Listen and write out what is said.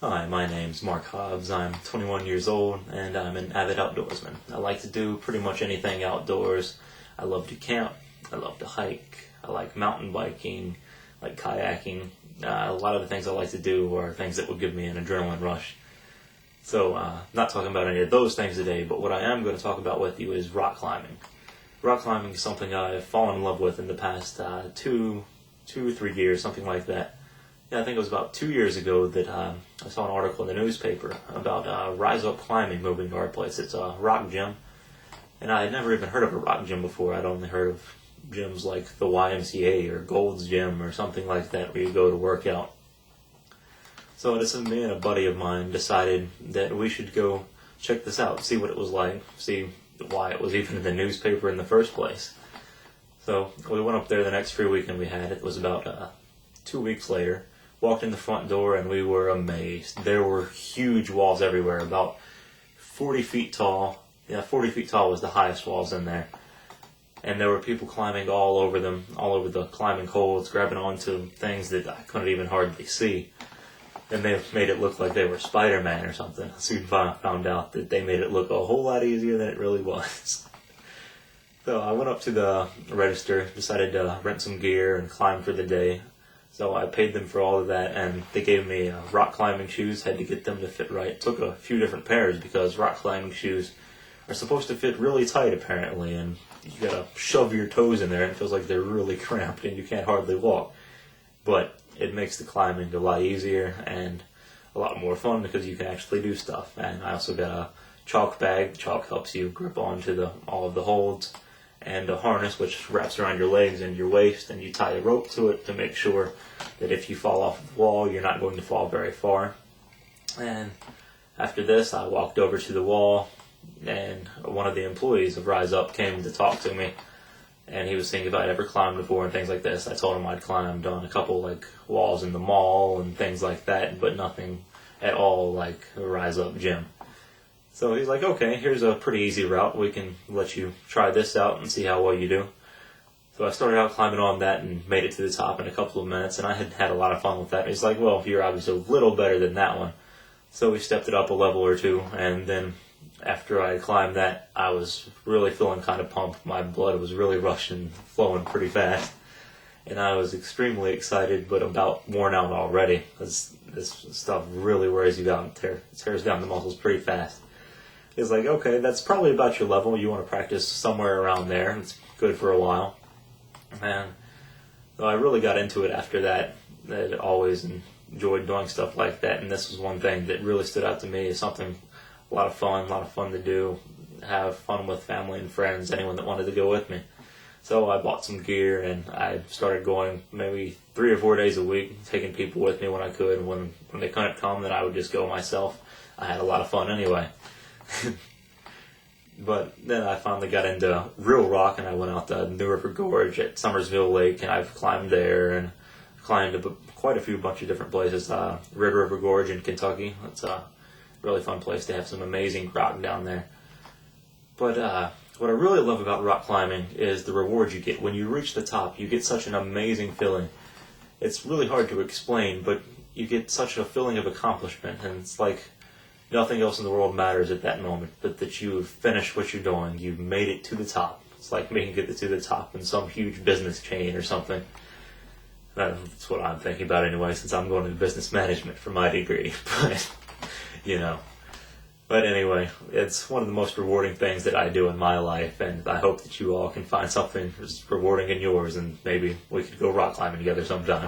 Hi, my name's Mark Hobbs. I'm 21 years old and I'm an avid outdoorsman. I like to do pretty much anything outdoors. I love to camp, I love to hike, I like mountain biking, I like kayaking. A lot of the things I like to do are things that would give me an adrenaline rush. So, not talking about any of those things today, but what I am going to talk about with you is rock climbing. Rock climbing is something I've fallen in love with in the past 2 or 3 years, something like that. Yeah, I think it was about 2 years ago that I saw an article in the newspaper about Rise Up Climbing moving to our place. It's a rock gym, and I had never even heard of a rock gym before. I'd only heard of gyms like the YMCA or Gold's Gym or something like that where you go to work out. So me and a buddy of mine decided that we should go check this out, see what it was like, see why it was even in the newspaper in the first place. So we went up there the next free weekend we had. It was about 2 weeks later. Walked in the front door and we were amazed. There were huge walls everywhere, about 40 feet tall. Yeah, 40 feet tall was the highest walls in there. And there were people climbing all over them, all over the climbing holds, grabbing onto things that I couldn't even hardly see. And they made it look like they were Spider-Man or something. Soon found out that they made it look a whole lot easier than it really was. So I went up to the register, decided to rent some gear and climb for the day. So I paid them for all of that, and they gave me rock climbing shoes. Had to get them to fit right. Took a few different pairs because rock climbing shoes are supposed to fit really tight apparently, and you gotta shove your toes in there and it feels like they're really cramped and you can't hardly walk. But it makes the climbing a lot easier and a lot more fun because you can actually do stuff. And I also got a chalk bag. Chalk helps you grip onto all of the holds. And a harness which wraps around your legs and your waist, and you tie a rope to it to make sure that if you fall off the wall, you're not going to fall very far. And after this, I walked over to the wall, and one of the employees of Rise Up came to talk to me, and he was saying if I'd ever climbed before and things like this. I told him I'd climbed on a couple walls in the mall and things like that, but nothing at all like a Rise Up gym. So he's like, okay, here's a pretty easy route. We can let you try this out and see how well you do. So I started out climbing on that and made it to the top in a couple of minutes, and I had had a lot of fun with that. He's like, well, you're obviously a little better than that one. So we stepped it up a level or two, and then after I climbed that, I was really feeling kind of pumped. My blood was really rushing, flowing pretty fast. And I was extremely excited, but about worn out already, because this stuff really wears you down, tears down the muscles pretty fast. He's like, okay, that's probably about your level. You want to practice somewhere around there. It's good for a while. And so I really got into it after that. I always enjoyed doing stuff like that, and this was one thing that really stood out to me as something a lot of fun to do, have fun with family and friends, anyone that wanted to go with me. So I bought some gear, and I started going maybe 3 or 4 days a week, taking people with me when I could. When they couldn't come, then I would just go myself. I had a lot of fun anyway. But then I finally got into real rock, and I went out to New River Gorge at Summersville Lake, and I've climbed there and climbed quite a bunch of different places. Red River Gorge in Kentucky. It's a really fun place. They have some amazing rock down there. But what I really love about rock climbing is the reward you get. When you reach the top, you get such an amazing feeling. It's really hard to explain, but you get such a feeling of accomplishment, and it's like nothing else in the world matters at that moment, but that you've finished what you're doing. You've made it to the top. It's like making it to the top in some huge business chain or something. That's what I'm thinking about anyway, since I'm going into business management for my degree. But, But anyway, it's one of the most rewarding things that I do in my life, and I hope that you all can find something as rewarding in yours, and maybe we could go rock climbing together sometime.